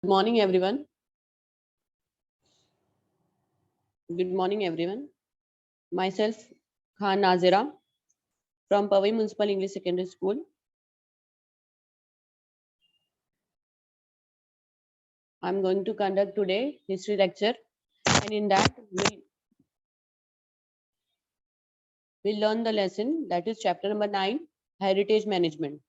Good morning, everyone. Good morning, everyone. Myself, Khan Nazira from Powai Municipal English Secondary School. I'm going to conduct today history lecture, and in that we'll learn the lesson that is chapter number 9, heritage management.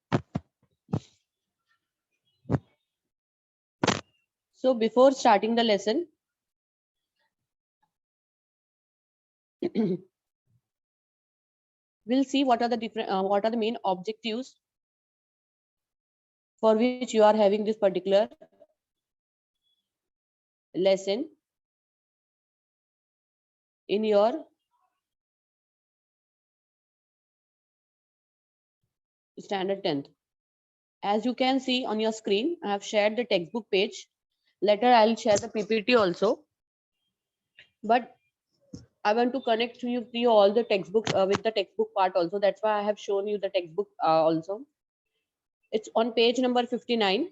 So before starting the lesson, we'll see what are the main objectives for which you are having this particular lesson in your standard 10th. As you can see on your screen, I have shared the textbook page. Later, I'll share the PPT also. But I want to connect to you all the textbook with the textbook part also. That's why I have shown you the textbook also. It's on page number 59.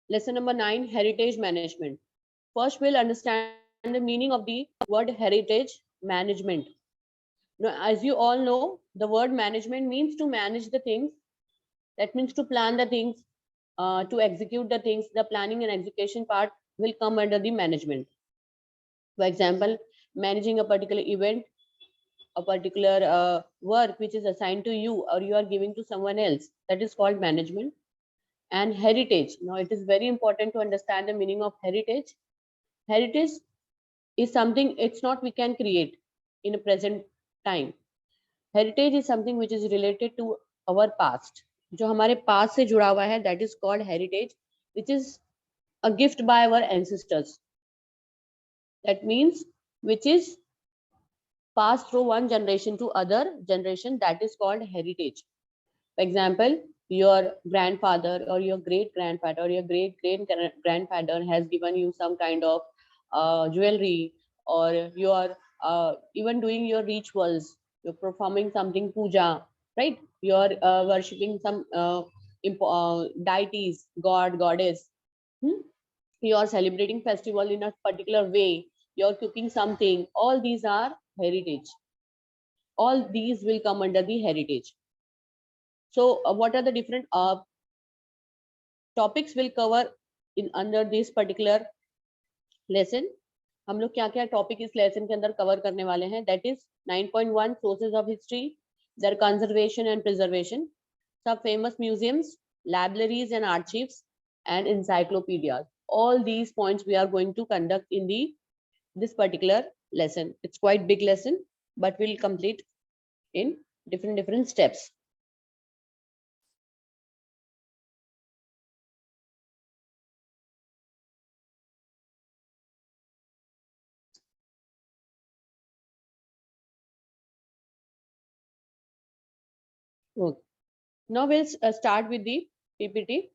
Lesson number 9, heritage management. First, we'll understand the meaning of the word heritage management. Now, as you all know, the word management means to manage the things. That means to plan the things, to execute the things. The planning and execution part will come under the management. For example, managing a particular event, a particular work which is assigned to you or you are giving to someone else, that is called management. And heritage, now it is very important to understand the meaning of heritage. Heritage is something, it's not we can create in a present time. Heritage is something which is related to our past, जो हमारे past से जुड़ा हुआ है, that is called heritage, which is a gift by our ancestors. That means which is passed through one generation to other generation, that is called heritage. For example, your grandfather or your great grandfather or your great great grandfather has given you some kind of jewelry, or you are even doing your rituals, you're performing something puja, right? You're worshipping some deities, god, goddess. Hmm? You are celebrating festival in a particular way, you're cooking something, all these are heritage. All these will come under the heritage. So what are the different topics will cover in under this particular lesson? हम लोग क्या क्या topic इस lesson के अंदर cover करने वाले हैं? That is 9.1 sources of history, their conservation and preservation, some famous museums, libraries and archives, and encyclopedias. All these points we are going to conduct in the this particular lesson. It's quite big lesson, but we'll complete in different steps. Okay. Now we'll start with the PPT.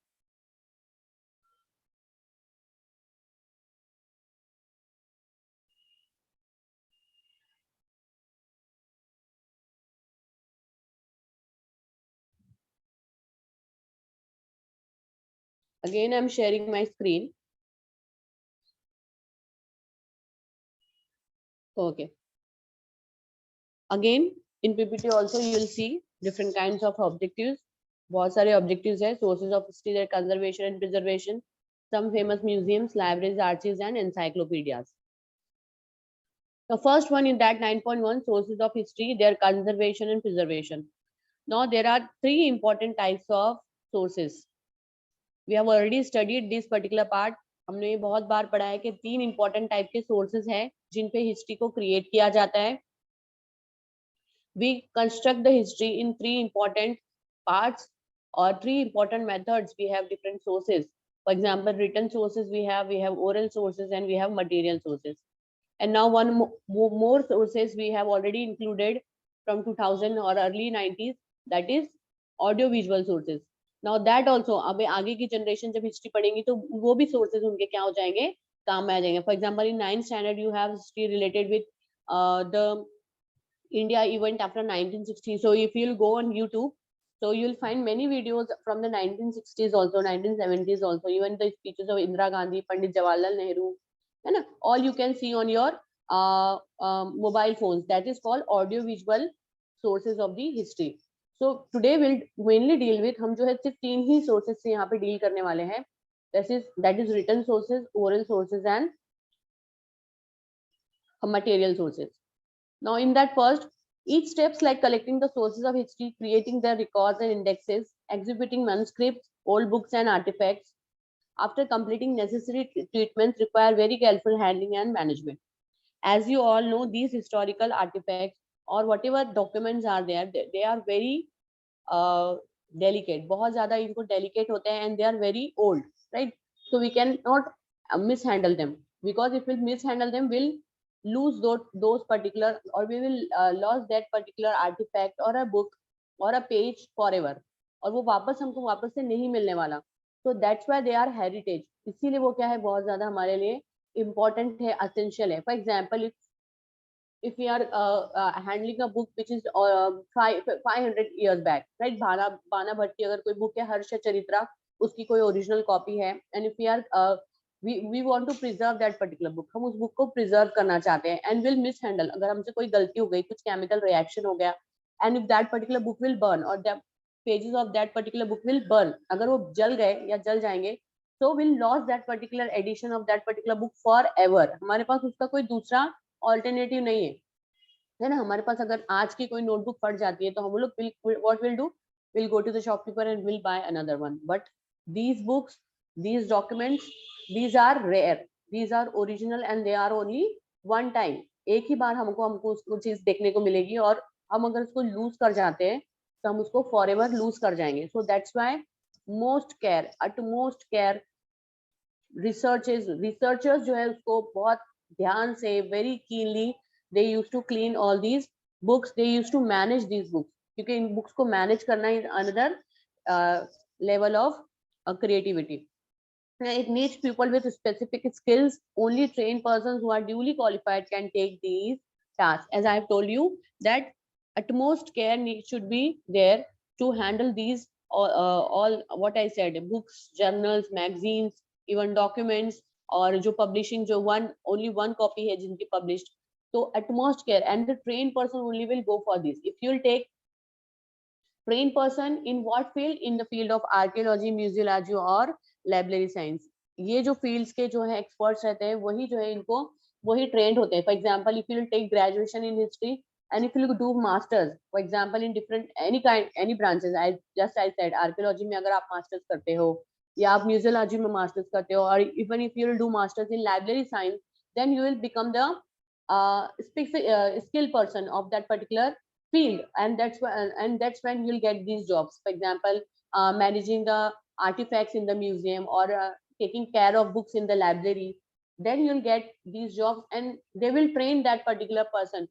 Again, I'm sharing my screen. Okay. Again, in PPT also you will see different kinds of objectives. बहुत सारे objectives है. Sources of history, their conservation and preservation, some famous museums, libraries, archives, and encyclopedias. The first one in that 9.1 sources of history, their conservation and preservation. Now there are three important types of sources. We have already studied this particular part. हमने ये बहुत बार पढ़ा है कि तीन important type के sources हैं जिन पे हिस्ट्री को क्रिएट किया जाता है. We construct the history in three important parts or three important methods. We have different sources. For example, written sources we have oral sources, and we have material sources. And now one more sources we have already included from 2000 or early 90s, that is audio visual sources. Now that also अब आगे की generation जब history पढ़ेंगी तो वो भी sources उनके क्या हो जाएंगे, काम में आ जाएंगे. For example, in 9th standard you have history related with the India event after 1960. So if you'll go on YouTube, So you'll find many videos from the 1960s also, 1970s also, even the speeches of Indira Gandhi, Pandit Jawaharlal Nehru, है ना? All you can see on your mobile phones. That is called audio visual sources of the history. So today we'll mainly deal with, हम जो है सिर्फ 3 ही sources से यहाँ पे deal करने वाले हैं. That is written sources, oral sources and material sources. Now in that first, each steps like collecting the sources of history, creating their records and indexes, exhibiting manuscripts, old books and artifacts, after completing necessary treatments require very careful handling and management. As you all know, these historical artifacts or whatever documents are there, they are very delicate. बहुत ज़्यादा इनको delicate होते हैं and they are very old, right? So we cannot mishandle them, because if we mishandle them, we'll lose those particular, or we will lose that particular artifact or a book or a page forever, और वो वापस हमको वापस से नहीं मिलने वाला. So that's why they are heritage. इसीलिए वो क्या है, बहुत ज़्यादा हमारे लिए important है, essential है. For example, if we are handling a book which is 500 years back, right? बाना भट्ट की अगर कोई book है, हर्ष चरित्रा, उसकी कोई original copy है, and if we are we want to preserve that particular book, हम उस book को preserve करना चाहते हैं, and will mishandle, अगर हमसे कोई गलती हो गई, कुछ chemical reaction हो गया, and if that particular book will burn or the pages of that particular book will burn, अगर वो जल गए या जल जाएंगे, so we'll lose that particular edition of that particular book forever. हमारे पास उसका कोई दूसरा ऑल्टरनेटिव नहीं है ना? हमारे पास अगर आज की कोई नोटबुक फट जाती है तो हम लोग what will do, will go to the shopkeeper and will buy another one. But these books, these documents, these are rare, these are original and they are only one time. एक ही बार हमको उसको चीज देखने को मिलेगी, और हम अगर उसको लूज कर जाते हैं तो हम उसको फॉरएवर लूज कर जाएंगे. So that's why most care, utmost care, researchers जो है उसको बहुत ध्यान से, very keenly, they used to clean all these books, they used to manage these books, क्योंकि इन बुक्स को मैनेज करना is another level of creativity. It needs people with specific skills. Only trained persons who are duly qualified can take these tasks. As I have told you that utmost care should be there to handle these all what I said, books, journals, magazines, even documents, और जो publishing जो only one copy है जिनकी published. So utmost care, and the trained person only will go for this. If you'll take trained person in what field, in the field of archaeology, museology और library science, ये जो fields के जो है experts रहते हैं, वही जो है इनको वही trained होते हैं. For example, if you'll take graduation in history and if you do masters, for example, in different any branches, I said archaeology में अगर आप masters करते हो या आप museology में masters करते हो, और even if you'll do masters in library science, then you will become the skilled person of that particular field, and that's when you'll get these jobs. For example, managing the artifacts in the museum, or taking care of books in the library, then you'll get these jobs and they will train that particular person.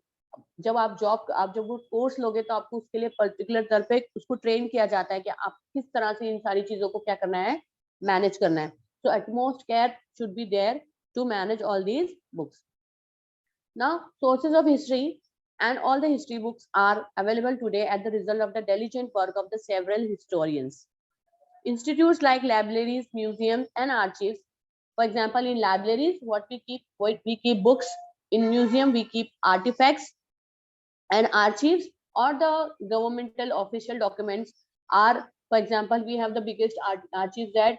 जब आप जब वो course लोगे तो आपको उसके लिए particular तरह पे उसको ट्रेन किया जाता है कि आप किस तरह से इन सारी चीजों को क्या करना है, मैनेज करना है. So utmost care should be there to manage all these books. Now, sources of history and all the history books are available today as the result of the diligent work of the several historians. Institutes like libraries, museums, and archives. For example, in libraries, we keep books. In museum, we keep artifacts, and archives or the governmental official documents are, for example, we have the biggest archives at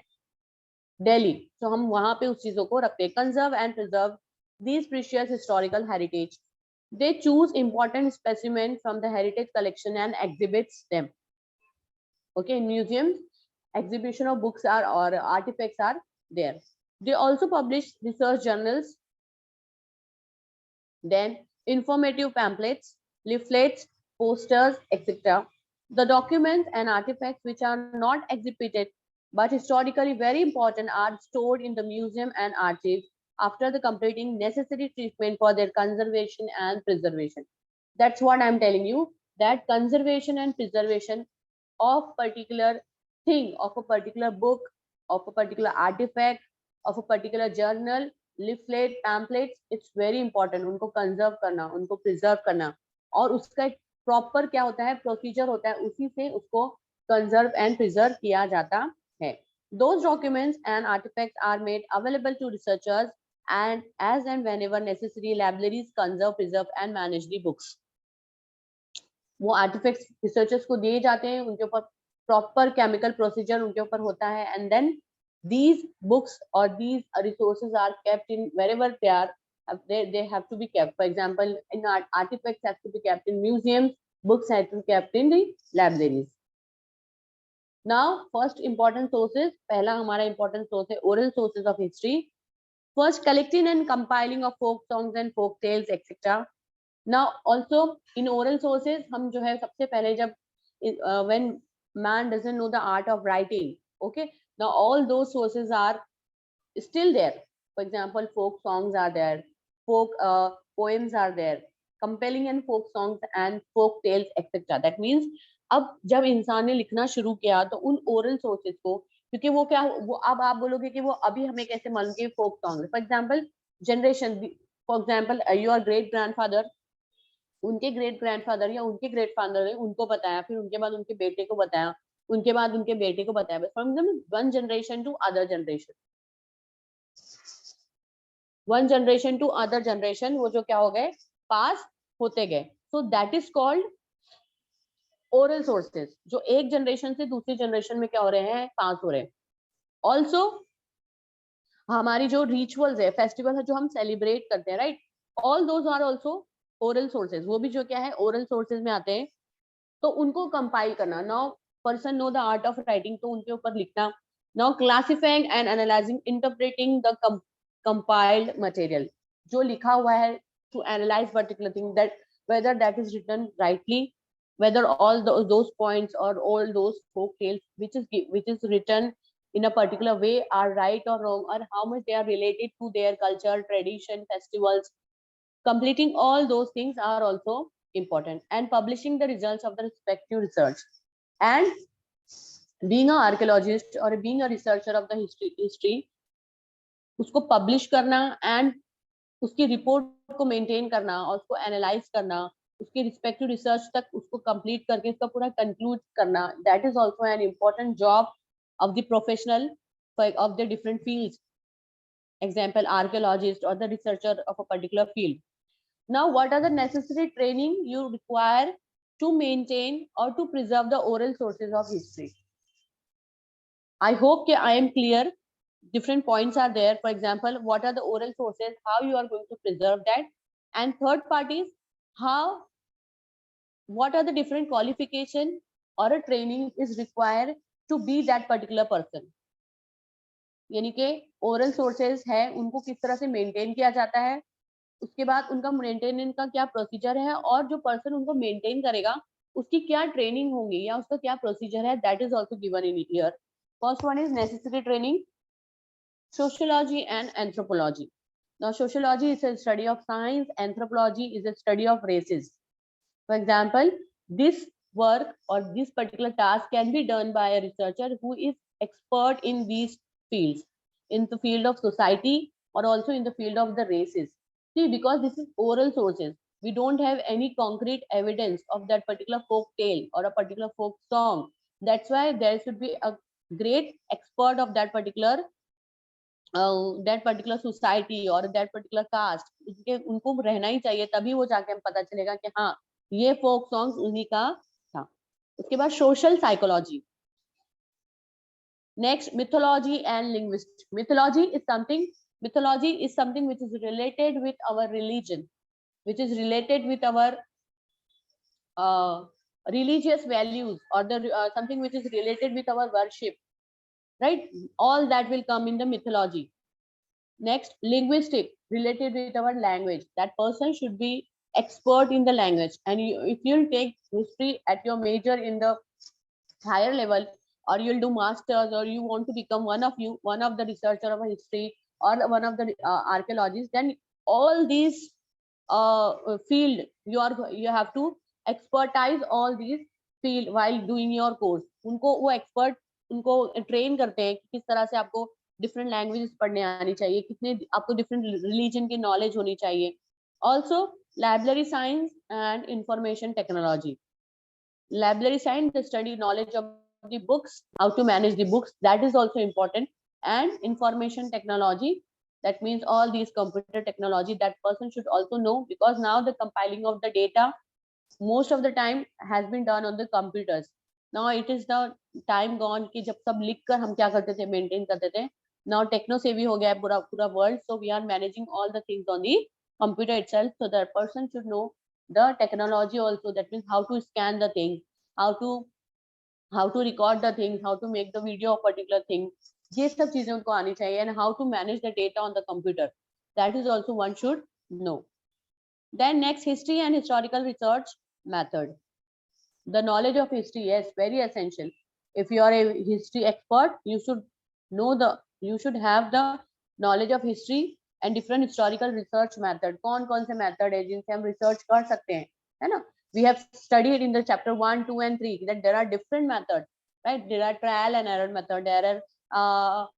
Delhi. So हम वहाँ पे उस चीजों को रखते हैं. Conserve and preserve these precious historical heritage. They choose important specimens from the heritage collection and exhibits them. Okay, in museums, exhibition of books are or artifacts are there. They also publish research journals, then informative pamphlets, leaflets, posters, etc. The documents and artifacts which are not exhibited but historically very important are stored in the museum and archives after the completing necessary treatment for their conservation and preservation. That's what I'm telling you, that conservation and preservation of particular thing, of a particular book, of a particular artifact, of a particular journal, leaflet, pamphlets, it's very important. उनको conserve करना, उनको preserve करना, और उसका एक proper क्या होता है, procedure होता है, उसी से उसको कंजर्व एंड प्रिजर्व किया जाता है. Those documents and artifacts are made available to researchers and as and whenever necessary, libraries conserve, preserve and manage the books. वो artifacts researchers को दिए जाते हैं, उनके ऊपर proper chemical procedure उनके ऊपर होता है, and then these books or these resources are kept in wherever they are. They have to be kept. For example, in artifacts have to be kept in museums, books have to be kept in the libraries. Now, first important sources, पहला हमारा important source है oral sources of history. First, collecting and compiling of folk songs and folk tales, etc. Now, also in oral sources, हम जो है सबसे पहले जब when man doesn't know the art of writing, okay, now all those sources are still there. For example, folk songs are there, folk poems are there, compelling and folk songs and folk tales, etc. That means अब जब इंसान ने लिखना शुरू किया तो उन oral sources को, क्योंकि वो क्या, वो अब आप बोलोगे कि वो अभी हमें कैसे मालूम कि folk song, for example generation, for example your great grandfather, उनके ग्रेट ग्रैंडफादर या उनके ग्रेट फादर ने उनको बताया, फिर उनके बाद उनके बेटे को बताया, उनके बाद उनके बेटे को बताया, from one generation to other generation, one generation to other generation, वो जो क्या हो गए, पास होते गए. So that is called oral sources, जो एक जनरेशन से दूसरी जनरेशन में क्या हो रहे हैं, पास हो रहे हैं. ऑल्सो हमारी जो रिचुअल्स है, फेस्टिवल है जो हम सेलिब्रेट करते हैं, right, all those are also oral sources, वो भी जो क्या है ओरल सोर्सेज में आते हैं. तो उनको कंपाइल करना, now person know the art of writing, तो उनके ऊपर लिखना. Now classifying and analysing, interpreting the compiled material, जो लिखा हुआ है, to analyse particular thing, that whether that is written rightly, whether all those points or all those folk tales which is written in a particular way are right or wrong, or how much they are related to their culture, tradition, festivals. Completing all those things are also important, and publishing the results of the respective research, and being an archaeologist or being a researcher of the history, उसको publish करना and उसकी report को maintain करना और उसको analyse करना, उसके respective research तक उसको कंप्लीट करके उसका पूरा कंक्लूड करना, that is also an important job of the professional of the different fields. Example archaeologist और the researcher of a particular field. Now what are the necessary training you require to maintain और to preserve the oral sources of history. I hope कि I am clear. Different points are there. For example, what are the oral sources, how you are going to preserve that, and third part is what are the different qualification or a training is required to be that particular person. यानी कि oral sources है, उनको किस तरह से maintain किया जाता है, उसके बाद उनका मेंटेनेंस का क्या प्रोसीजर है, और जो पर्सन उनको मेंटेन करेगा उसकी क्या ट्रेनिंग होगी या उसका क्या प्रोसीजर है, that is also given in here. First one is necessary training, sociology and anthropology. Now, sociology is a study of science, anthropology is a study of races. For example, this work or this particular task can be done by a researcher who is expert in these fields, in the field of society or also in the field of the races. See, because this is oral sources, we don't have any concrete evidence of that particular folk tale or a particular folk song. That's why there should be a great expert of that particular society और that particular caste, उनको रहना ही चाहिए, तभी वो जाके हम पता चलेगा कि हाँ ये फोक सॉन्ग्स उन्हीं का था. उसके बाद social psychology. Next, mythology and linguistics. Mythology is something which is related with our religion, which is related with our religious values, or the something which is related with our worship, right? All that will come in the mythology. Next, linguistic, related with our language. That person should be expert in the language, and if you'll take history at your major in the higher level, or you'll do masters, or you want to become one of the researcher of history or one of the archaeologists, then all these field you have to expertise all these field while doing your course. उनको वो expert उनको train करते हैं कि किस तरह से आपको डिफरेंट लैंग्वेजेस पढ़ने आनी चाहिए, कितने आपको डिफरेंट रिलीजन की नॉलेज होनी चाहिए. Also library science and information technology. Library science, the study knowledge of the books, how to manage the books, that is also important. And information technology, that means all these computer technology, that person should also know, because now the compiling of the data most of the time has been done on the computers. Now it is the time gone कि जब सब लिख कर हम क्या करते थे, maintain करते थे. Now techno savvy हो गया है पूरा world, so we are managing all the things on the computer itself. So the person should know the technology also, that means how to scan the thing, how to record the things, how to make the video of particular thing. ये सब चीजें उनको आनी चाहिए, and how to manage the data on the computer, that is also one should know. Then next, history and historical research method. The knowledge of history, yes, very essential. If you are a history expert, you should have the knowledge of history and different historical research method. कौन से method है जिनसे हम research कर सकते हैं, है ना? We have studied in the chapter 1, 2 and 3 that there are different methods, right? There are trial and error method, there are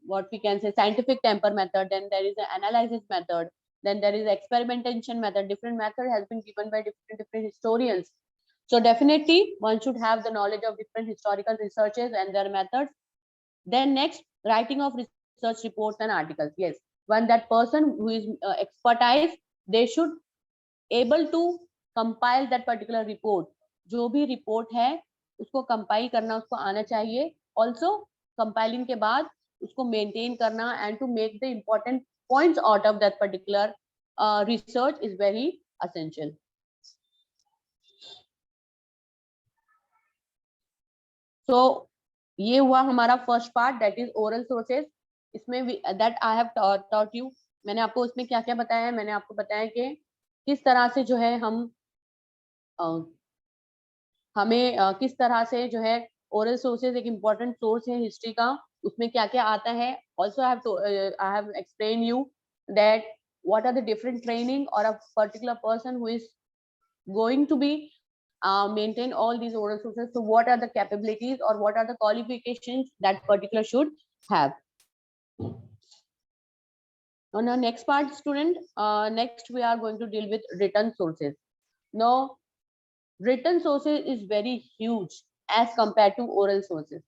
what we can say scientific temper method, then there is an analysis method, then there is experimentation method. Different method has been given by different historians. So definitely one should have the knowledge of different historical researches and their methods. Then next, writing of research reports and articles. Yes, when that person who is expertise, they should able to compile that particular report. जो भी report है उसको compile करना उसको आना चाहिए. Also compiling के बाद उसको maintain करना and to make the important points out of that particular research is very essential. So ये हुआ हमारा first part, that is oral sources. इसमें that I have taught you, मैंने आपको उसमें क्या क्या बताया है. मैंने आपको बताया कि किस तरह से जो है हमें किस तरह से जो है ओरल सोर्सेज एक इम्पॉर्टेंट सोर्स है हिस्ट्री का, उसमें क्या क्या आता है. Also I have explain you that what are the different training or a particular person who is going to be maintain all these oral sources. So what are the capabilities or what are the qualifications that particular should have. On our next part, student, next we are going to deal with written sources. Now written sources is very huge as compared to oral sources,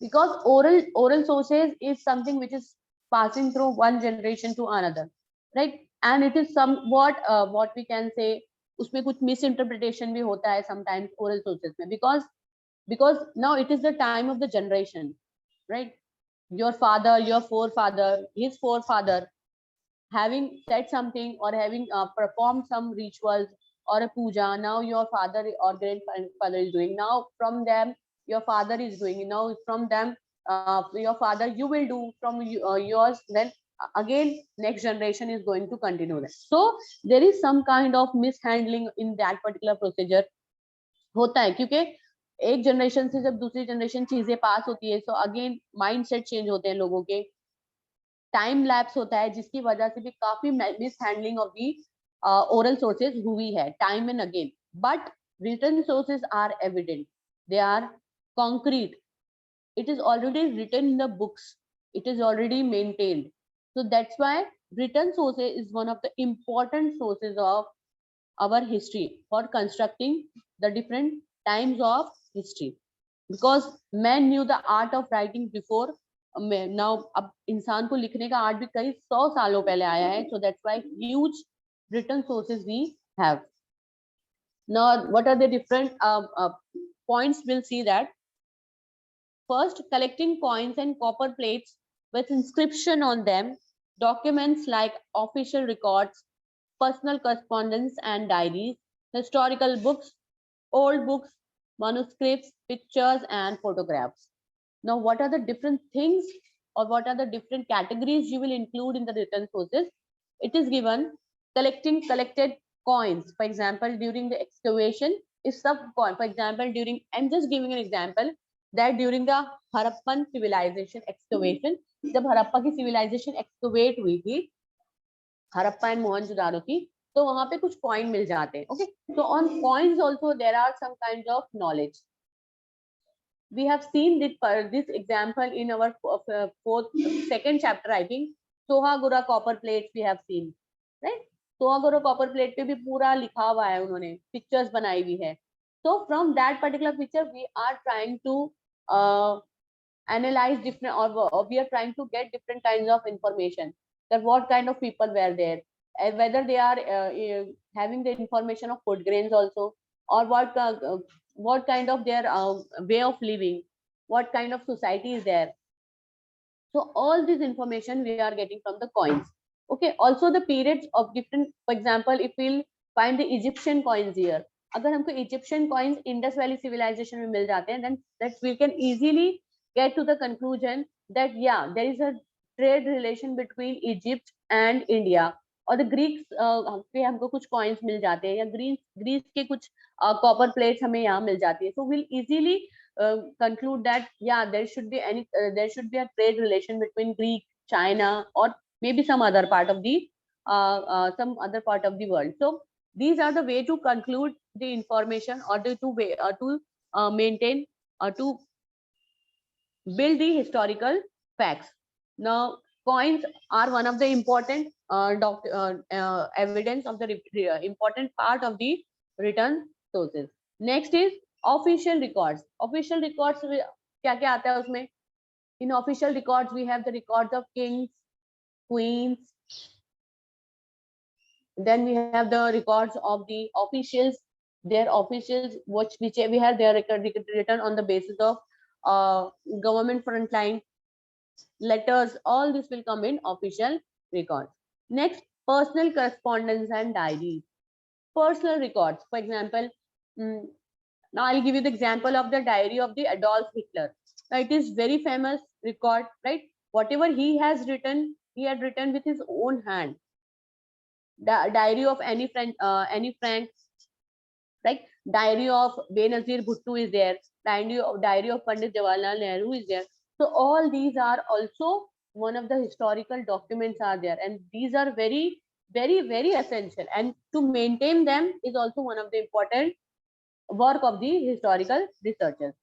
because oral sources is something which is passing through one generation to another, right? And it is somewhat what we can say, उसमें कुछ misinterpretation भी होता है sometimes oral sources में, because now it is the time of the generation, right? Your father, your forefather, his forefather having said something or having performed some rituals or a puja. Now your father or grandfather is doing, now from them your father is doing, now from them your father you will do, from yours, then again next generation is going to continue that. So there is some kind of mishandling in that particular procedure होता है, क्योंकि एक generation से जब दूसरी generation चीजें पास होती है, सो अगेन माइंडसेट चेंज होते हैं लोगों के, टाइम लैप्स होता है, जिसकी वजह से भी काफी mishandling of the oral sources हुई है time and again. But written sources are evident, they are concrete, it is already written in the books, it is already maintained. So that's why written sources is one of the important sources of our history for constructing the different times of history, because man knew the art of writing before now. अब इंसान को लिखने का art भी कई 100 सालों पहले आया है. So that's why huge written sources we have. Now what are the different points? We'll see that. First, collecting coins and copper plates with inscription on them, documents like official records, personal correspondence and diaries, historical books, old books, manuscripts, pictures and photographs. Now, what are the different things or what are the different categories you will include in the written sources? It is given collected coins. For example, during the excavation, is some coin. For example, during, I'm just giving an example, that during the Harappan civilization excavation, जब हड़प्पा की civilization excavate हुई थी, Harappa and Mohenjodaro की, तो वहां पे कुछ coin मिल जाते हैं. Okay, so on coins also there are some kinds of knowledge. We have seen this example in our second chapter, I think. Sohagura copper plates we have seen, right? Sohgaura copper plate पे भी पूरा लिखा हुआ है, उन्होंने pictures बनाई हुई है. So from that particular picture, we are trying to analyze different, or we are trying to get different kinds of information, that what kind of people were there, whether they are having the information of food grains also, or what kind of their way of living, what kind of society is there. So all this information we are getting from the coins. Okay, also the periods of different, for example, if we'll find the Egyptian coins here, अगर हमको Egyptian coins Indus Valley civilization में मिल जाते हैं, then that we can easily get to the conclusion that yeah, there is a trade relation between Egypt and India. और the Greeks पे हमको कुछ coins मिल जाते हैं, या ग्रीस के कुछ copper plates हमें यहाँ मिल जाती है. So we'll easily conclude that yeah, there should be a trade relation between Greek, China, or maybe some other part of the world. So these are the way to conclude the information, or to maintain or to build the historical facts. Now coins are one of the important evidence of the important part of the written sources. Next is official records. Official records क्या क्या आता है उसमें? In official records we have the records of kings, queens, then we have the records of the officials, their officials, which we have their record written on the basis of government frontline letters. All this will come in official records. Next, personal correspondence and diaries. Personal records, for example, now I'll give you the example of the diary of the Adolf Hitler. Now, it is very famous record, right? Whatever he has written, he had written with his own hand. The diary of Anne Frank, like diary of Benazir Bhutto is there, diary of Pandit Jawaharlal Nehru is there. So all these are also one of the historical documents are there, and these are very, very, very essential, and to maintain them is also one of the important work of the historical researchers.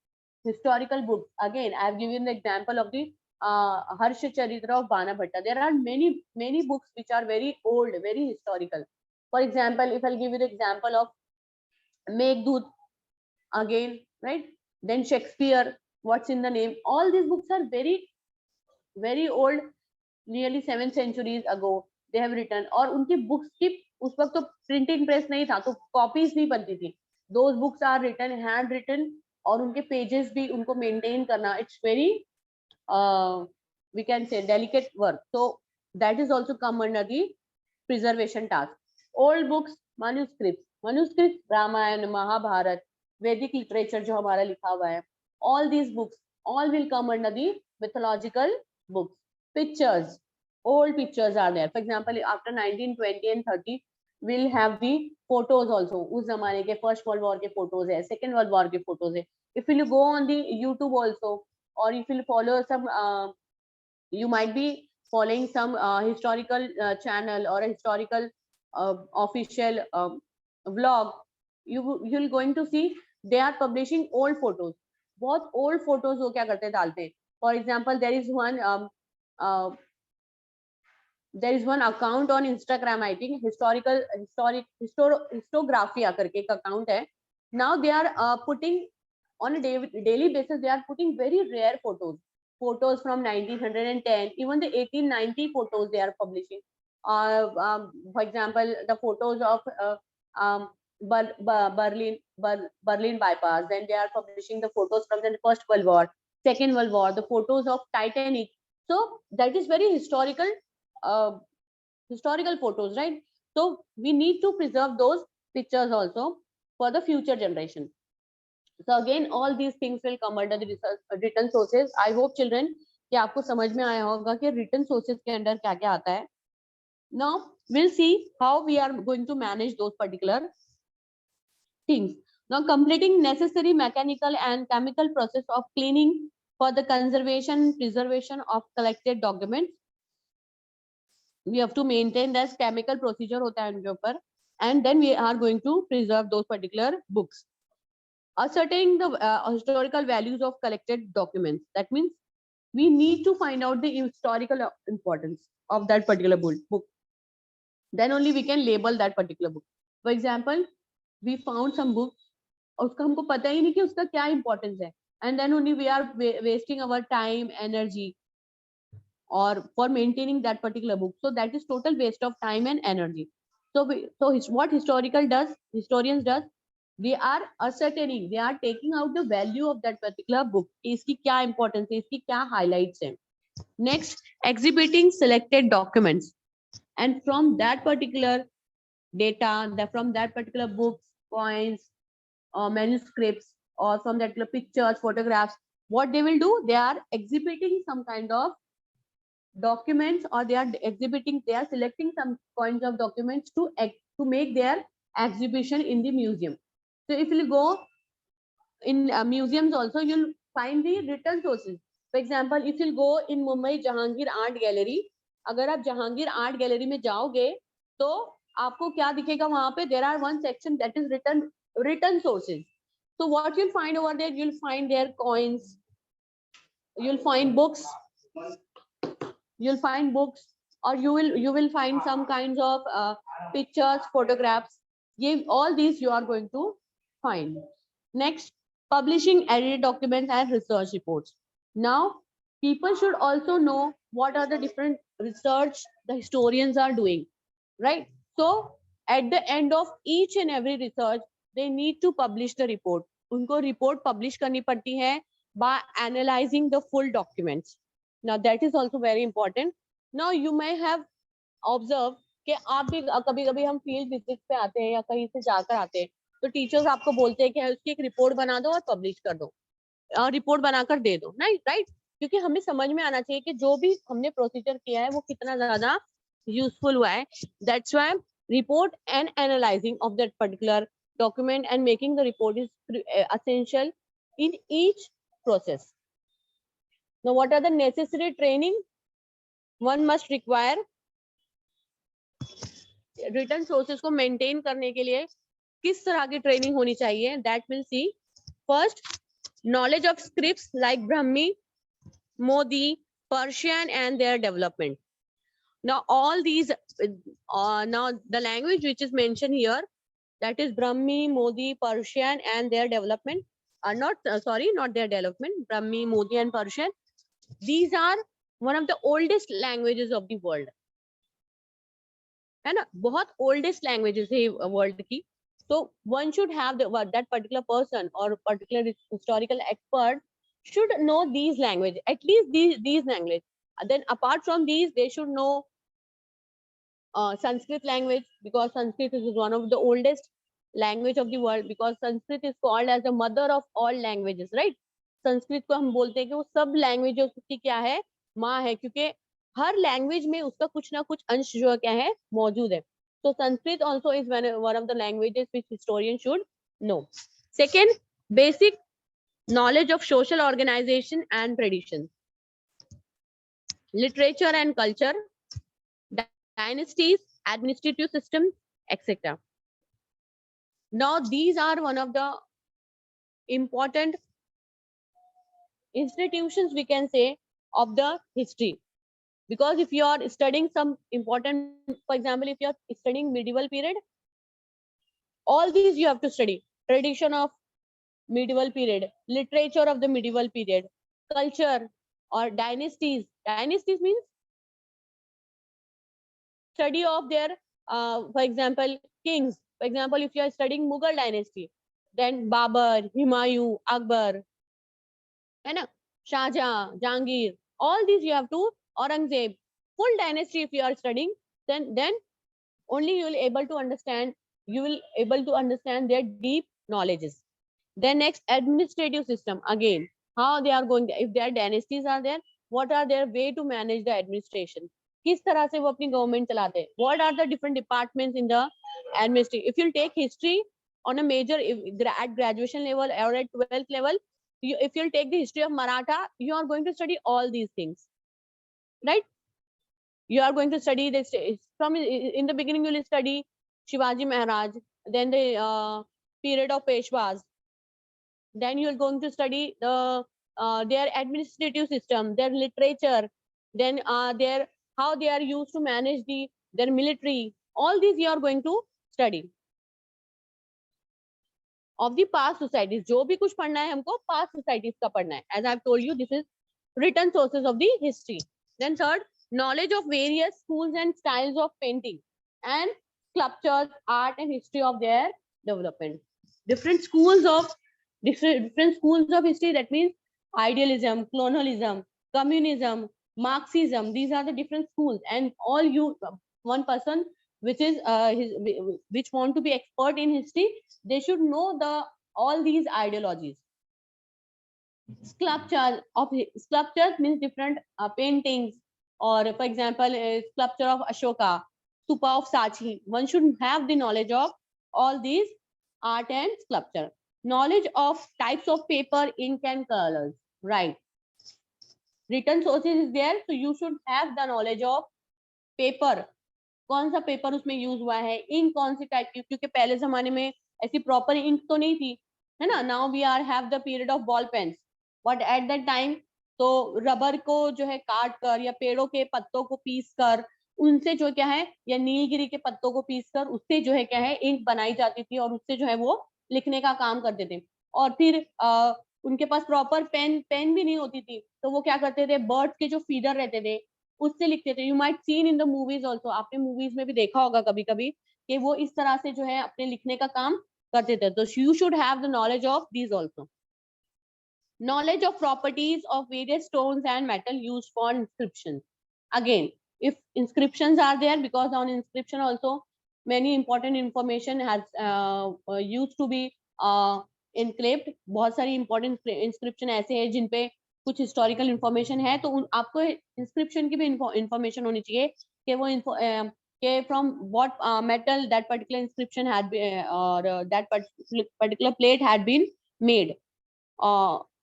Historical books, again I have given the example of the Harsha Charitra of Bana Bhatta. There are many books which are very old, very historical. For example, if I'll give you the example of Meghdut, again, right? Then Shakespeare, What's in the Name. All these books are very, very old, nearly 7 centuries ago they have written. और उनकी books की उस वक्त तो printing press नहीं था, तो copies नहीं बनती थी. Those books are written, hand written, और उनके pages भी उनको maintain करना, it's very we can say delicate work. So that is also come under the preservation task. Old books, manuscripts, Ramayana, Mahabharat, Vedic literature जो हमारा लिखा हुआ है, all these books, all will come under the mythological books. Pictures, old pictures are there. For example, after 1920 and 30, we'll have the photos also. उस जमाने के First World War के photos है, Second World War के photos है. If you go on the YouTube also, or if you follow some, you might be following some historical channel or a historical official vlog, you'll going to see they are publishing old photos. बहुत old photos वो क्या करते हैं डालते हैं. For example, there is one account on Instagram, I think, histography करके एक account है. Now they are putting on a daily basis, they are putting very rare photos from 1910, even the 1890 photos they are publishing. For example, the photos of Berlin bypass. Then they are publishing the photos from the First World War, Second World War, the photos of Titanic. So that is very historical photos, right? So we need to preserve those pictures also for the future generation. So again, all these things will come under the written sources. I hope children कि आपको समझ में आया होगा कि written sources के अंदर क्या क्या आता है. Now we'll see how we are going to manage those particular things. Now completing necessary mechanical and chemical process of cleaning for the conservation, preservation of collected documents. We have to maintain this chemical procedure होता है उनके ऊपर, and then we are going to preserve those particular books. Ascertaining the historical values of collected documents. That means we need to find out the historical importance of that particular book. Then only we can label that particular book. For example, we found some books उसका हमको पता ही नहीं कि उसका क्या importance है, and then only we are wasting our time, energy, or for maintaining that particular book. So that is total waste of time and energy. What historians does, they are ascertaining, they are taking out the value of that particular book. इसकी क्या importance है, इसकी क्या highlights है. Next, exhibiting selected documents, and from that particular data, from that particular books, coins, or manuscripts, or from that particular pictures, photographs, what they will do, they are exhibiting some kind of documents, or they are exhibiting, they are selecting some kinds of documents to make their exhibition in the museum. So if you go in museums also, you'll find the written sources. For example, if you go in Mumbai Jahangir Art Gallery, अगर आप Jahangir art gallery में जाओगे तो आपको क्या दिखेगा वहां पे, there are one section that is written sources. So what you'll find over there, you'll find their coins, you'll find books, or you will find some kinds of pictures, photographs. All these you are going to find. Next, publishing edited documents and research reports. Now people should also know what are the different research the historians are doing, right? So at the end of each and every research, they need to publish the report. उनको report publish करनी पड़ती है by analyzing the full documents. Now that is also very important. Now you may have observed कि आप भी कभी-कभी हम field visit पे आते हैं या कहीं से जाकर आते हैं, तो टीचर्स आपको बोलते हैं कि उसकी एक रिपोर्ट बना दो और पब्लिश कर दो, और रिपोर्ट बनाकर दे दो, नहीं राइट? क्योंकि हमें समझ में आना चाहिए कि जो भी हमने प्रोसीजर किया है वो कितना ज्यादा यूजफुल हुआ है. That's why report and analysing of that particular document and making the report is essential in each process. Now what are the necessary training one must require? Return sources को maintain करने के लिए किस तरह की training होनी चाहिए, that will see. First, knowledge of scripts like Brahmi, Modi, Persian and their development. Now all these now the language which is mentioned here, that is Brahmi, Modi, Persian and their development are not not their development, Brahmi, Modi and Persian, these are one of the oldest languages of the world, है ना, बहुत oldest languages है world की. So one should have that particular person or particular historical expert should know these languages, at least these language. Then apart from these, they should know Sanskrit language, because Sanskrit is one of the oldest language of the world, because Sanskrit is called as the mother of all languages, right? Sanskrit को हम बोलते हैं कि वो सब languages की क्या है, माँ है, क्योंकि हर लैंग्वेज में उसका कुछ ना कुछ अंश जो क्या है मौजूद है. So Sanskrit also is one of the languages which historians should know. Second, basic knowledge of social organization and traditions, literature and culture, dynasties, administrative systems, etc. Now these are one of the important institutions, we can say, of the history. Because if you are studying some important, for example, if you are studying medieval period, all these you have to study. Tradition of medieval period, literature of the medieval period, culture, or dynasties. Dynasties means study of their, for example, kings. For example, if you are studying Mughal dynasty, then Babur, Humayun, Akbar, है ना, Shahjahan, Jahangir, all these you have to, Aurangzeb, full dynasty if you are studying, then only you will able to understand their deep knowledges. Then next, administrative system, again, how they are going, if their dynasties are there, what are their way to manage the administration, किस तरह से वो अपनी government चलाते हैं, what are the different departments in the administration. If you take history on a major, at graduation level or at 12th level, if you'll take the history of Maratha, you are going to study all these things, right? You are going to study this from in the beginning. You will study Shivaji Maharaj, then the period of Peshwas, then you are going to study the their administrative system, their literature, then their how they are used to manage their military. All these you are going to study. of the past societies. जो भी कुछ पढ़ना है हमको past societies का पढ़ना है. As I've told you, this is written sources of the history. Then third, knowledge of various schools and styles of painting and sculptures, art and history of their development. Different schools of history. That means idealism, colonialism, communism, Marxism. These are the different schools, and all you one person which is which want to be expert in history, they should know all these ideologies. Sculptures means different paintings, or for example, sculpture of Ashoka, stupa of Sachi. One should have the knowledge of all these art and sculpture. Knowledge of types of paper, ink and colors. Right. Written sources is there, so you should have the knowledge of paper. कौन सा paper उसमें use हुआ है, ink कौन सी type की, क्योंकि पहले जमाने में ऐसी प्रॉपर इंक तो नहीं थी, है ना. Now we are have the period of ball pens, but at that time तो रबर को जो है काट कर या पेड़ों के पत्तों को पीस कर उनसे जो क्या है, या नीलगिरी के पत्तों को पीस कर उससे जो है क्या है इंक बनाई जाती थी, और उससे जो है वो लिखने का काम करते थे. और फिर उनके पास प्रॉपर पेन भी नहीं होती थी, तो वो क्या करते थे, बर्ड्स के जो फीडर रहते थे उससे लिखते थे. You might seen in the movies also, आपने मूवीज में भी देखा होगा कभी कभी कि वो इस तरह से जो है अपने लिखने का काम करते थे. तो you should have the knowledge of these also. Knowledge of properties of various stones and metal used for inscription. Again, if inscriptions are there, because on inscription also many important information has used to be enclaved. बहुत सारी important inscription ऐसे हैं जिन पे कुछ historical information है, तो आपको inscription की भी information होनी चाहिए कि वो कि from what metal that particular inscription had been, or that particular plate had been made.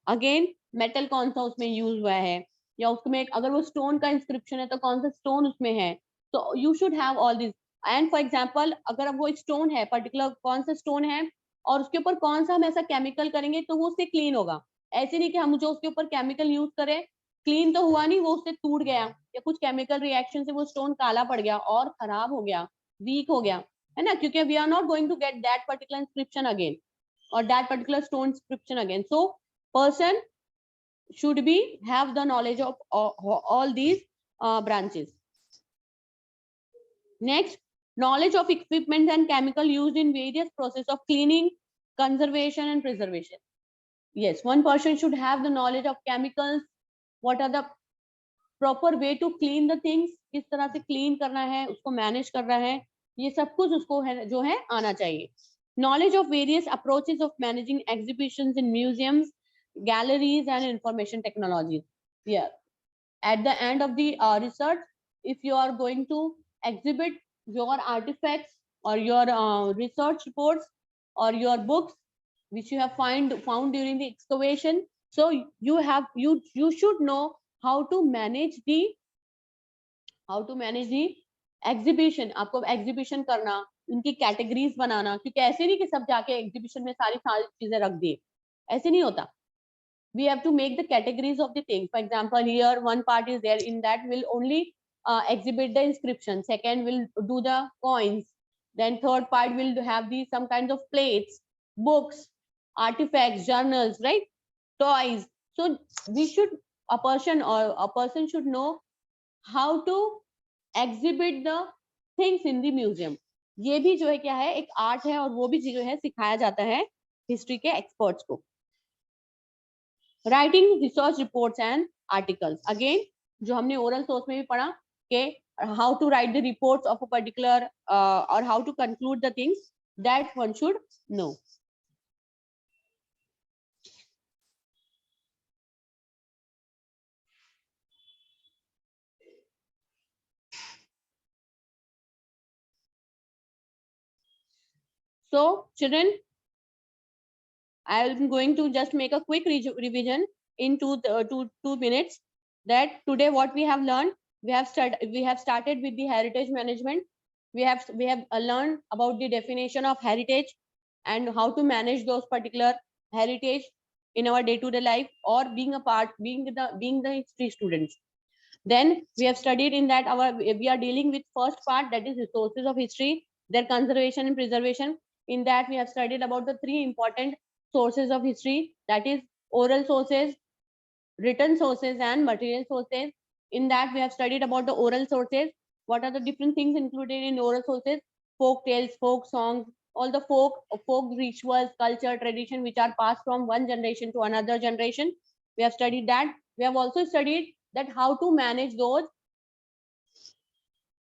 Again metal कौन सा उसमें यूज हुआ है, या उसमें अगर वो स्टोन का इंस्क्रिप्शन है तो कौन सा स्टोन उसमें है. तो you should have all this. And for example, अगर अब वो स्टोन है, पर्टिकुलर कौन सा स्टोन है और उसके ऊपर कौन सा हम ऐसा केमिकल करेंगे तो वो उससे क्लीन होगा. ऐसे नहीं कि हम जो उसके ऊपर केमिकल यूज करें, क्लीन तो हुआ नहीं, वो उससे टूट गया, या कुछ केमिकल रिएक्शन से वो स्टोन काला पड़ गया और खराब हो गया, वीक हो गया, है ना, क्योंकि we are not going to get that particular inscription again or that particular stone inscription again. So person should be have the knowledge of all these branches. Next, knowledge of equipment and chemical used in various process of cleaning, conservation and preservation. Yes, one person should have the knowledge of chemicals, what are the proper way to clean the things, किस तरह से clean करना है, उसको manage करना है, ये सब कुछ उसको है जो है आना चाहिए. Knowledge of various approaches of managing exhibitions in museums, galleries and information technologies. Yeah. At the end of the research, if you are going to exhibit your artifacts or your research reports or your books which you have found during the excavation, so you should know how to manage the exhibition. आपको exhibition करना, उनकी categories बनाना, क्योंकि ऐसे नहीं कि सब जाके exhibition में सारी चीजें रख दी, ऐसे नहीं होता. We have to make the categories of the things. For example, here one part is there, in that will only exhibit the inscription, second will do the coins, then third part will have the some kinds of plates, books, artifacts, journals, right, toys. So we should a person should know how to exhibit the things in the museum. ये भी जो है क्या है, एक art है, और वो भी जो है सिखाया जाता है हिस्ट्री के एक्सपर्ट्स को. Writing research reports and articles. Again जो हमने ओरल सोर्स में भी पढ़ा कि how to write the reports of a particular और how to conclude the things, that one should know. So children, I am going to just make a quick revision in two minutes. That today what we have learned, we have started with the heritage management. We have learned about the definition of heritage and how to manage those particular heritage in our day-to-day life, or being the history students. Then we have studied in that we are dealing with first part, that is resources of history, their conservation and preservation. In that, we have studied about the three important sources of history, that is oral sources, written sources, and material sources. In that, we have studied about the oral sources. What are the different things included in oral sources? Folk tales, folk songs, all the folk rituals, culture, tradition, which are passed from one generation to another generation. We have studied that. We have also studied that how to manage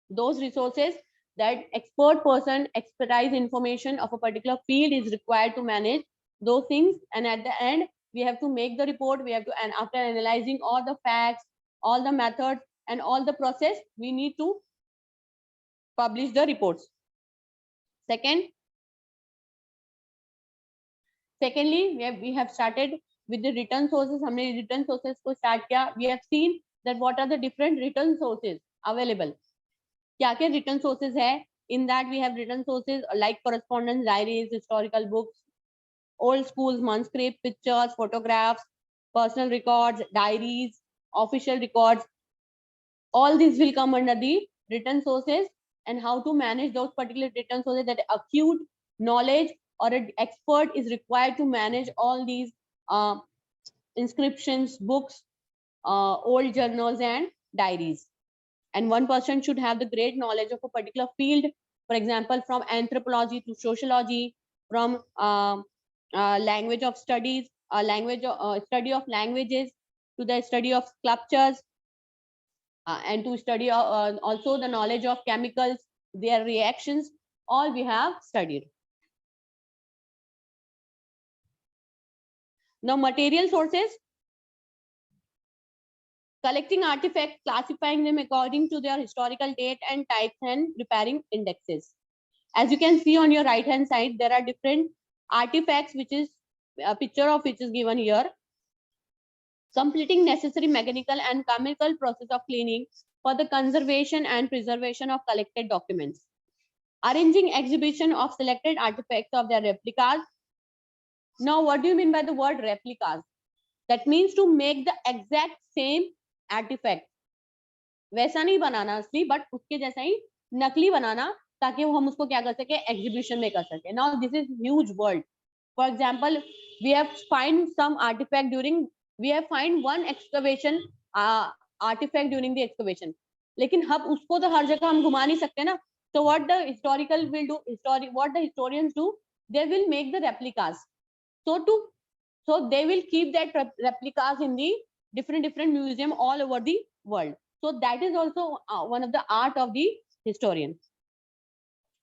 those resources, that expert person expertise information of a particular field is required to manage those things. And at the end, we have to make the report. We have to, and after analyzing all the facts, all the methods, and all the process, we need to publish the reports. Secondly, we have started with the written sources. हमने written sources को start किया. We have seen that what are the different written sources available. क्या क्या written sources है? In that, we have written sources like correspondence, diaries, historical books, old schools, manuscript, pictures, photographs, personal records, diaries, official records. All these will come under the written sources, and how to manage those particular written sources, that acute knowledge or an expert is required to manage all these inscriptions, books, old journals, and diaries. And one person should have the great knowledge of a particular field, for example, from anthropology to sociology, from language of studies, study of languages, to the study of sculptures, and to study also the knowledge of chemicals, their reactions, all we have studied. Now, material sources: collecting artifacts, classifying them according to their historical date and types, and preparing indexes. As you can see on your right hand side, there are different artifacts, which is a picture of which is given here. Completing necessary mechanical and chemical process of cleaning for the conservation and preservation of collected documents. Arranging exhibition of selected artifacts of their replicas. Now, what do you mean by the word replicas? That means to make the exact same artifact. वैसा नहीं बनाना असली, but उसके जैसा ही नकली बनाना, ताकि हम उसको क्या कर सके, एग्जीबिशन में कर सके. Now, this is huge world. For example, we have find some artifact during, we have find one excavation artifact during the excavation. लेकिन हम उसको तो हर जगह हम घुमा नहीं सकते ना. So what the historical will do, what the historians do, they will make the replicas. So they will keep that replicas in the different museum all over the world. So that is also one of the art of the historian.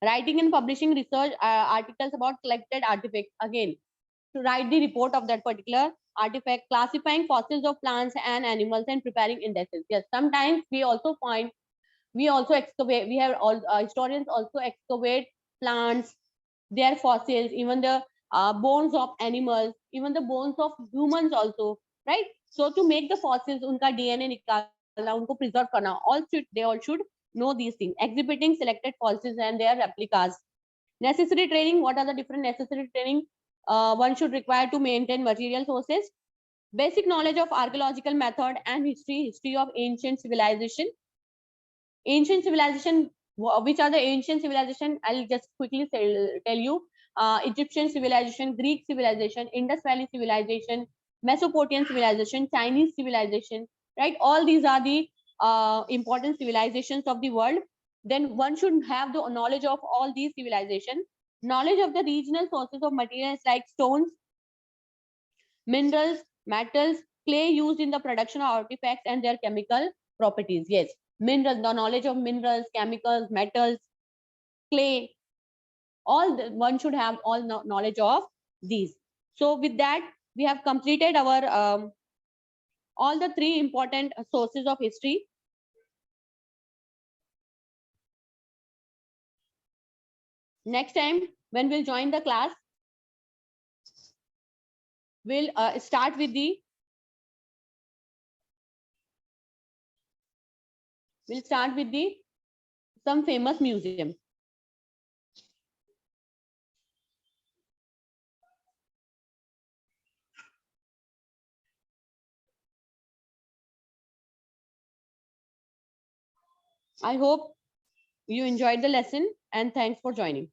Writing and publishing research articles about collected artifacts. Again, to write the report of that particular artifact, classifying fossils of plants and animals, and preparing indexes. Yes, sometimes we also excavate, we have all historians also excavate plants, their fossils, even the bones of animals, even the bones of humans also, right? So to make the fossils, unka DNA nikalna, unko preserve karna, they all should know these things. Exhibiting selected fossils and their replicas. Necessary training. What are the different necessary training one should require to maintain material sources? Basic knowledge of archaeological method and history of ancient civilization. Ancient civilization, which are the ancient civilization? I'll just quickly tell you. Egyptian civilization, Greek civilization, Indus Valley civilization, Mesopotamian civilization, Chinese civilization, right? All these are the important civilizations of the world. Then one should have the knowledge of all these civilizations. Knowledge of the regional sources of materials like stones, minerals, metals, clay used in the production of artifacts, and their chemical properties. Yes, minerals, the knowledge of minerals, chemicals, metals, clay, one should have all knowledge of these. So with that, we have completed our all the three important sources of history. Next time when we'll join the class, we'll start with some famous museum. I hope you enjoyed the lesson, and thanks for joining.